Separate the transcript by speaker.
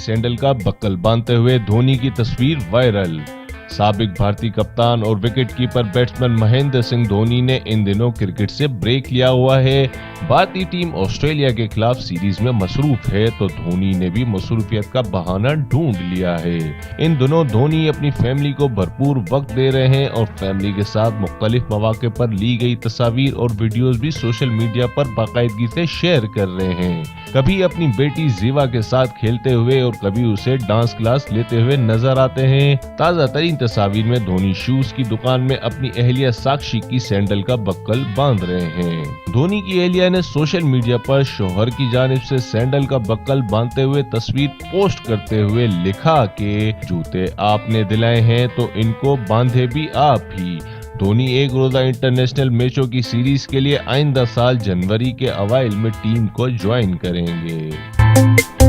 Speaker 1: Sandal का buckle बांधते हुए धोनी की तस्वीर वायरल। साबिक भारतीय कप्तान और विकेटकीपर बैट्समैन महेंद्र सिंह धोनी ने इन दिनों क्रिकेट से ब्रेक लिया हुआ है। भारतीय टीम ऑस्ट्रेलिया के खिलाफ सीरीज में मसरूफ है, तो धोनी ने भी मसरूफियत का बहाना ढूंढ लिया है। इन दिनों धोनी अपनी फैमिली को भरपूर वक्त दे रहे हैं और फैमिली के साथ मुख्तलिफ मौके पर ली गई तस्वीर और वीडियोस भी सोशल मीडिया पर बाकायदगी से शेयर कर रहे हैं। कभी अपनी बेटी जीवा के साथ खेलते हुए और कभी उसे डांस क्लास लेते हुए नजर आते हैं। ताजा तरीन तस्वीर में धोनी शूज की दुकान में अपनी अहलिया साक्षी की सैंडल का बक्कल बांध रहे हैं। धोनी की अहलिया ने सोशल मीडिया पर शौहर की जानिब से सैंडल का बक्कल बांधते हुए तस्वीर पोस्ट करते हुए लिखा कि जूते आपने दिलाए हैं तो इनको बांधे भी आप ही। धोनी एक रोजा इंटरनेशनल मैचों की सीरीज के लिए आइंदा साल जनवरी के अवाइल में टीम को ज्वाइन करेंगे।